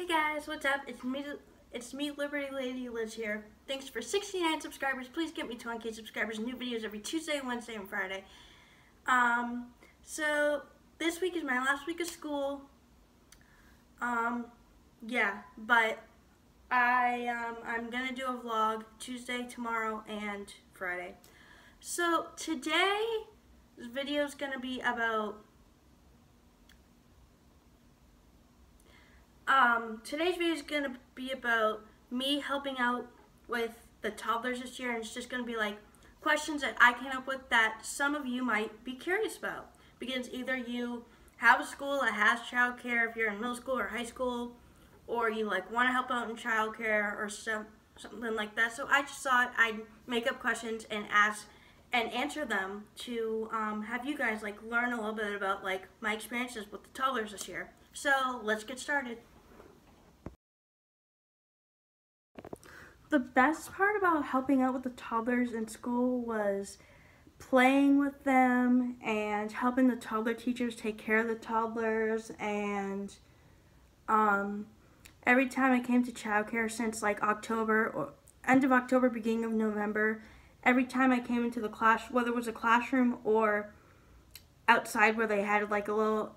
guys, what's up? It's me, Liberty Lady Liz here. Thanks for 69 subscribers. Please get me 20K subscribers. New videos every Tuesday, Wednesday, and Friday. So this week is my last week of school. Yeah, but I'm gonna do a vlog Tuesday, tomorrow, and Friday. So today's video is gonna be about today's video is going to be about me helping out with the toddlers this year, and it's just going to be like questions that I came up with that some of you might be curious about, because either you have a school that has childcare if you're in middle school or high school, or you like want to help out in childcare or something like that. So I just thought I'd make up questions and answer them to have you guys like learn a little bit about like my experiences with the toddlers this year. So let's get started. The best part about helping out with the toddlers in school was playing with them and helping the toddler teachers take care of the toddlers. And every time I came to childcare since like October or end of October, beginning of November, every time I came into the class, whether it was a classroom or outside where they had like a little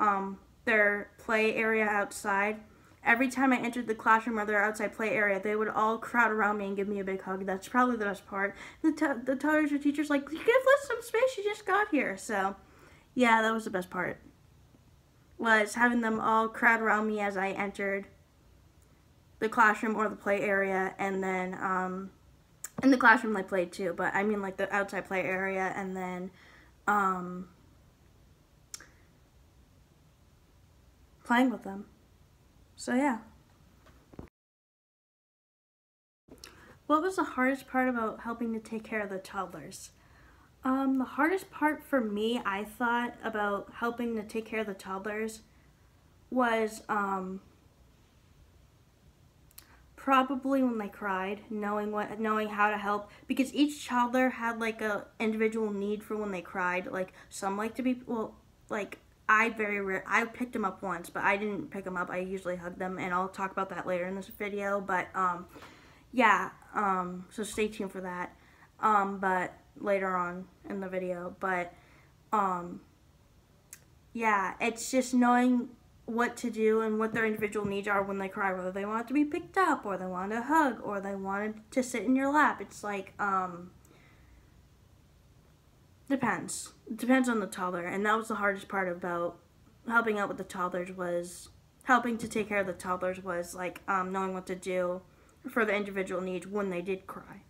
their play area outside, every time I entered the classroom or their outside play area, they would all crowd around me and give me a big hug. That's probably the best part. The toddlers or teachers like, give Liz some space, she just got here. So yeah, that was the best part, was having them all crowd around me as I entered the classroom or the play area. And then in the classroom they played too, but I mean like the outside play area, and then playing with them. So yeah. What was the hardest part about helping to take care of the toddlers? The hardest part for me, I thought, about helping to take care of the toddlers was probably when they cried, knowing how to help, because each toddler had like a individual need for when they cried. Like some like to be, well, like I picked them up once, but I didn't pick them up. I usually hug them, and I'll talk about that later in this video. But yeah, so stay tuned for that. But later on in the video, but yeah, it's just knowing what to do and what their individual needs are when they cry, whether they want to be picked up or they want a hug or they wanted to sit in your lap. It's like depends. It depends on the toddler, and that was the hardest part about helping out with the toddlers, was helping to take care of the toddlers, was like knowing what to do for the individual needs when they did cry.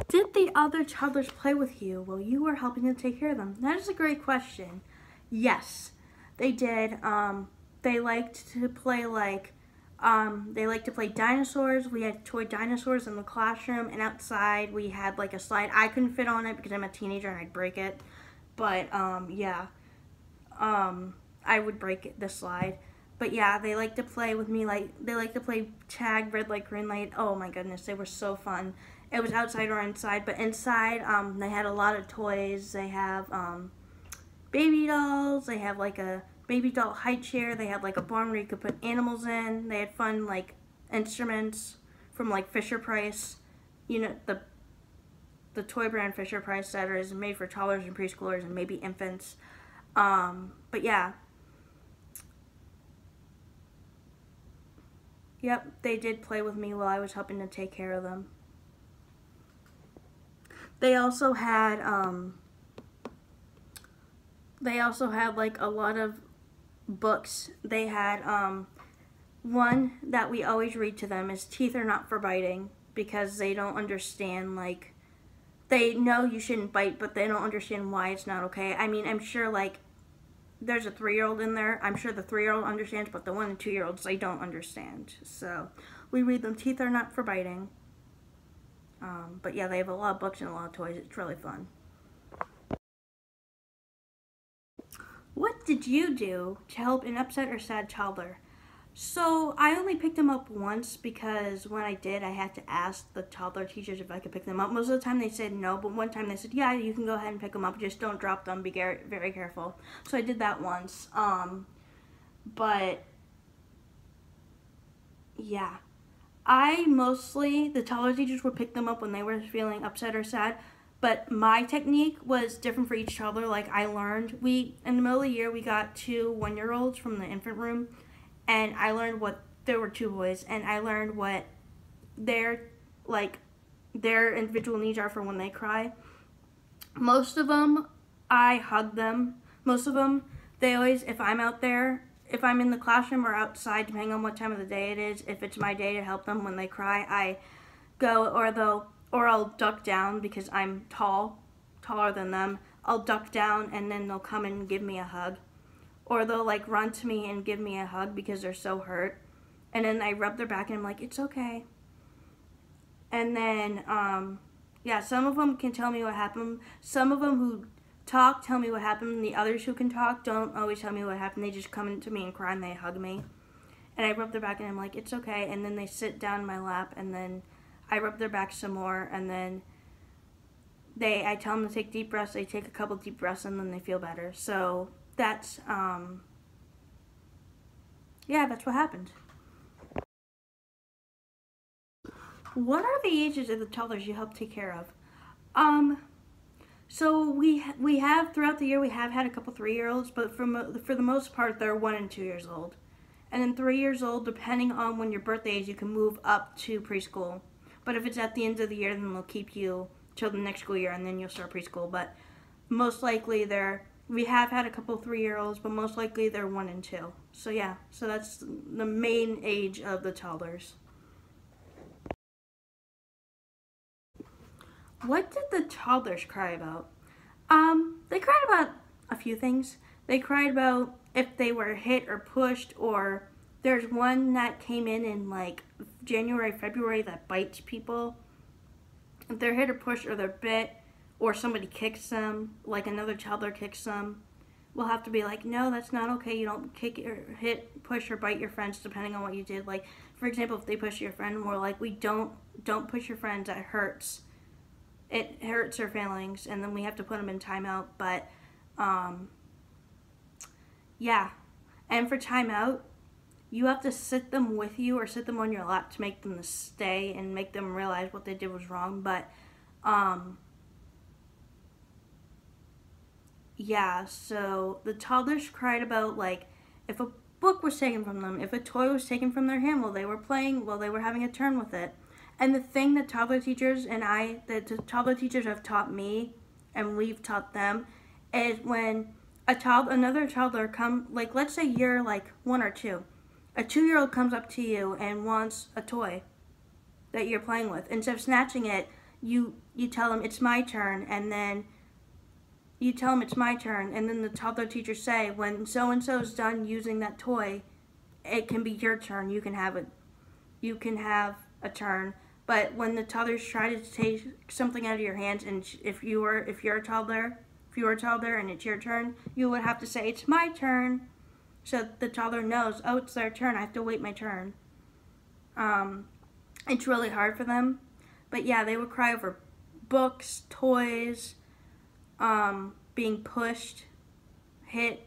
Did the other toddlers play with you while you were helping to take care of them? That is a great question. Yes, they did. They liked to play dinosaurs. We had toy dinosaurs in the classroom, and outside we had like a slide. I couldn't fit on it because I'm a teenager and I'd break it. But yeah, I would break the slide. But yeah, they like to play with me. Like they like to play tag, red light, green light. Oh my goodness, they were so fun. It was outside or inside, but inside they had a lot of toys. They have baby dolls. They have like a baby doll high chair. They had like a barn where you could put animals in. They had fun like instruments from like Fisher Price, you know, the toy brand Fisher Price that is made for toddlers and preschoolers and maybe infants. But yeah, yep, they did play with me while I was helping to take care of them. They also had like a lot of books. They had one that we always read to them is Teeth Are Not for Biting, because they don't understand, like, they know you shouldn't bite, but they don't understand why it's not okay. I mean, I'm sure like there's a 3-year-old in there. I'm sure the 3-year-old understands, but the 1 and 2-year-olds, they don't understand. So we read them Teeth Are Not for Biting. But yeah, they have a lot of books and a lot of toys. It's really fun. What did you do to help an upset or sad toddler? So I only picked them up once, because when I did, I had to ask the toddler teachers if I could pick them up. Most of the time they said no, but one time they said, yeah, you can go ahead and pick them up. Just don't drop them. Be very careful. So I did that once. But yeah, the toddler teachers would pick them up when they were feeling upset or sad. But my technique was different for each toddler. Like I learned, in the middle of the year, we got 2 1-year-olds from the infant room, and I learned what, there were 2 boys, and I learned what their, like, their individual needs are for when they cry. Most of them, I hug them. Most of them, they always, if I'm out there, if I'm in the classroom or outside, depending on what time of the day it is, if it's my day to help them when they cry, I go, or I'll duck down because I'm taller than them. I'll duck down and then they'll come and give me a hug. Or they'll like run to me and give me a hug because they're so hurt. And then I rub their back and I'm like, it's okay. And then, yeah, some of them can tell me what happened. Some of them who talk tell me what happened. The others who can talk don't always tell me what happened. They just come into me and cry and they hug me. And I rub their back and I'm like, it's okay. And then they sit down in my lap and then I rub their back some more. And then I tell them to take deep breaths. They take a couple deep breaths and then they feel better. So that's, yeah, that's what happened. What are the ages of the toddlers you help take care of? So we have, throughout the year, we have had a couple 3-year-olds, but for the most part, they're 1 and 2 years old. And then 3 years old, depending on when your birthday is, you can move up to preschool. But if it's at the end of the year, then they'll keep you till the next school year, and then you'll start preschool. But most likely we have had a couple 3-year-olds, but most likely they're 1 and 2. So yeah, so that's the main age of the toddlers. What did the toddlers cry about? They cried about a few things. They cried about if they were hit or pushed, or there's one that came in like January, February that bites people. If they're hit or pushed or they're bit or somebody kicks them, like another toddler kicks them, we'll have to be like, no, that's not okay. You don't kick or hit, push, or bite your friends depending on what you did. Like, for example, if they push your friend, we're like, we don't push your friends. That hurts. It hurts their feelings, and then we have to put them in timeout. But, yeah. And for timeout, you have to sit them with you or sit them on your lap to make them stay and make them realize what they did was wrong. But, yeah, so the toddlers cried about, like, if a book was taken from them, if a toy was taken from their hand while they were playing, while they were having a turn with it. And the thing that toddler teachers the toddler teachers have taught me, and we've taught them, is when another toddler like, let's say you're like 1 or 2. A 2-year-old comes up to you and wants a toy that you're playing with. Instead of snatching it, you tell them it's my turn, and then you tell them it's my turn, and then the toddler teachers say, when so-and-so's done using that toy, it can be your turn. You can have it. You can have a turn. But when the toddlers try to take something out of your hands, and if you're a toddler and it's your turn, you would have to say, it's my turn. So the toddler knows, oh, it's their turn. I have to wait my turn. It's really hard for them. But yeah, they would cry over books, toys, being pushed, hit,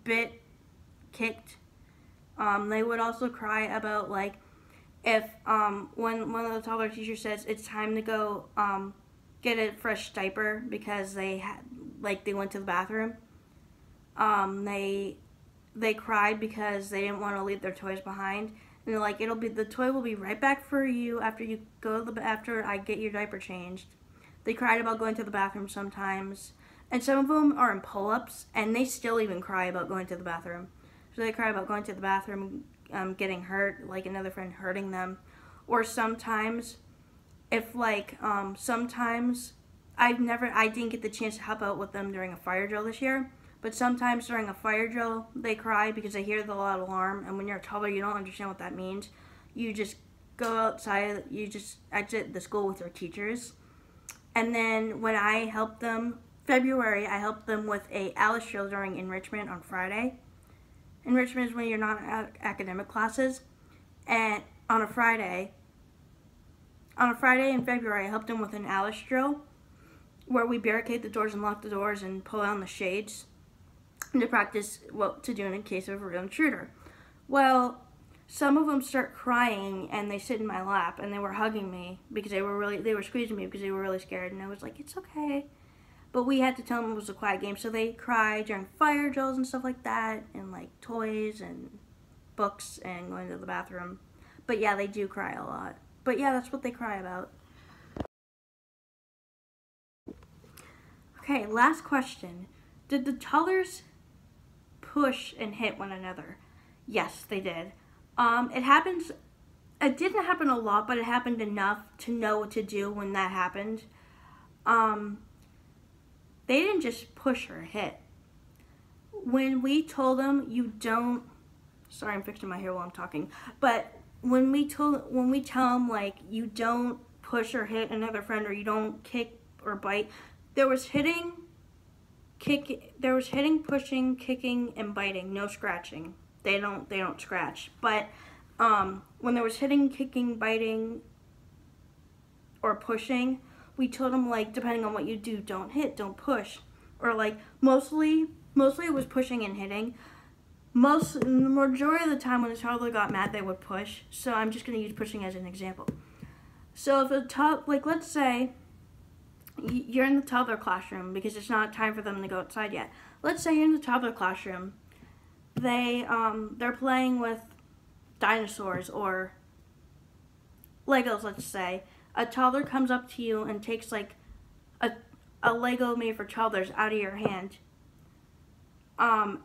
bit, kicked. They would also cry about, like, if when one of the toddler teachers says it's time to go get a fresh diaper because they went to the bathroom, they cried because they didn't want to leave their toys behind, and they're like, the toy will be right back for you after I get your diaper changed. They cried about going to the bathroom sometimes, and some of them are in pull-ups, and they still even cry about going to the bathroom. So they cry about going to the bathroom, getting hurt, like another friend hurting them. Or sometimes, sometimes I didn't get the chance to help out with them during a fire drill this year, but sometimes during a fire drill, they cry because they hear the loud alarm, and when you're a toddler, you don't understand what that means. You just go outside, you just exit the school with your teachers. And then when I helped them, February, I helped them with a Alice drill during enrichment on Friday. Enrichment is when you're not in academic classes. And on a Friday in February, I helped them with an Alice drill where we barricade the doors and lock the doors and pull down the shades. to practice what to do in case of a real intruder. Well, some of them start crying and they sit in my lap and they were hugging me because they were squeezing me because they were really scared, and I was like, it's okay. But we had to tell them it was a quiet game, so they cry during fire drills and stuff like that, and like toys and books and going to the bathroom. But yeah, they do cry a lot. But yeah, that's what they cry about. Okay, last question. Did the toddlers push and hit one another? Yes, they did. It didn't happen a lot, but it happened enough to know what to do when that happened. They didn't just push or hit. When we told them you don't, sorry, I'm fixing my hair while I'm talking, but when we tell them like you don't push or hit another friend, or you don't kick or bite, there was hitting, pushing, kicking, and biting. No scratching. They don't scratch. But when there was hitting, kicking, biting, or pushing, we told them, like, depending on what you do, don't hit, don't push. Or like mostly it was pushing and hitting. The majority of the time when the toddler got mad, they would push. So I'm just gonna use pushing as an example. So if let's say you're in the toddler classroom, because it's not time for them to go outside yet. Let's say you're in the toddler classroom. They're playing with dinosaurs or Legos, let's say. A toddler comes up to you and takes like a Lego made for toddlers out of your hand. And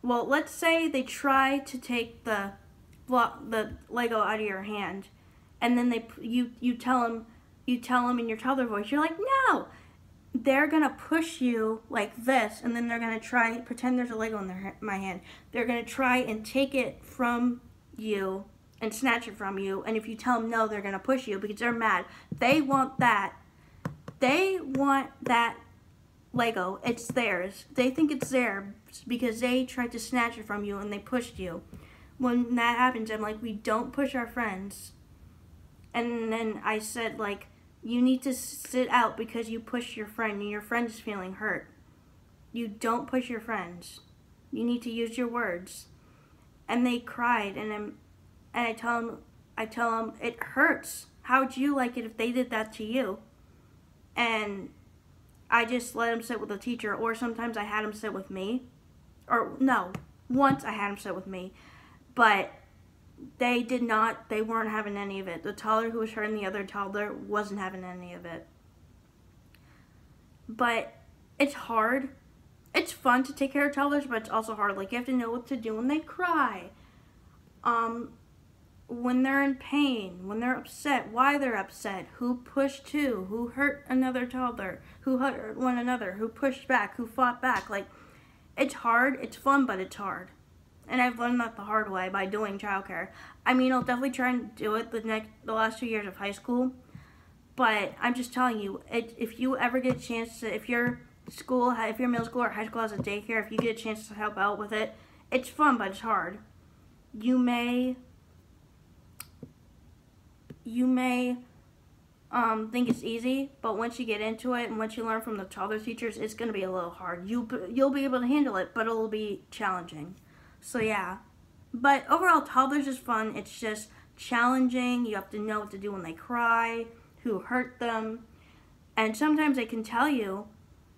let's say they try to take the Lego out of your hand, and then you tell them in your toddler voice, you're like, no. They're gonna push you like this, and then they're gonna pretend there's a Lego in my hand. They're gonna try and take it from you and snatch it from you, and if you tell them no, they're gonna push you because they're mad. They want that Lego. It's theirs. They think it's theirs because they tried to snatch it from you and they pushed you. When that happens, I'm like, we don't push our friends. And then I said, like, you need to sit out because you pushed your friend and your friend is feeling hurt. You don't push your friends. You need to use your words. And they cried, and I tell them it hurts. How would you like it if they did that to you? And I just let them sit with the teacher, or sometimes I had them sit with me. Or no, once I had them sit with me, but they weren't having any of it. The toddler who was hurting the other toddler wasn't having any of it. But it's hard. It's fun to take care of toddlers, but it's also hard. Like, you have to know what to do when they cry. When they're in pain, when they're upset, why they're upset, who pushed who hurt another toddler, who hurt one another, who pushed back, who fought back. Like, it's hard, it's fun, but it's hard. And I've learned that the hard way by doing childcare. I mean, I'll definitely try and do it the last 2 years of high school. But I'm just telling you, if you ever get a chance to, if your middle school or high school has a daycare, if you get a chance to help out with it, it's fun, but it's hard. You may think it's easy, but once you get into it and once you learn from the toddler teachers, it's going to be a little hard. You'll be able to handle it, but it'll be challenging. So yeah, but overall, toddlers is fun. It's just challenging. You have to know what to do when they cry, who hurt them, and sometimes they can tell you,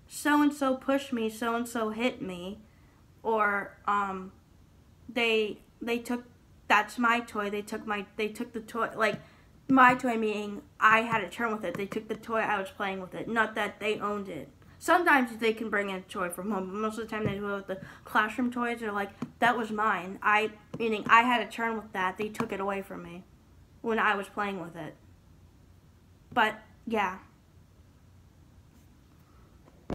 so-and-so pushed me, so-and-so hit me, or they took, that's my toy, they took the toy, like, my toy meaning I had a turn with it. They took the toy, I was playing with it, not that they owned it. Sometimes they can bring in a toy from home, but most of the time they do it with the classroom toys. They're like, that was mine. Meaning I had a turn with that. They took it away from me when I was playing with it. But, yeah.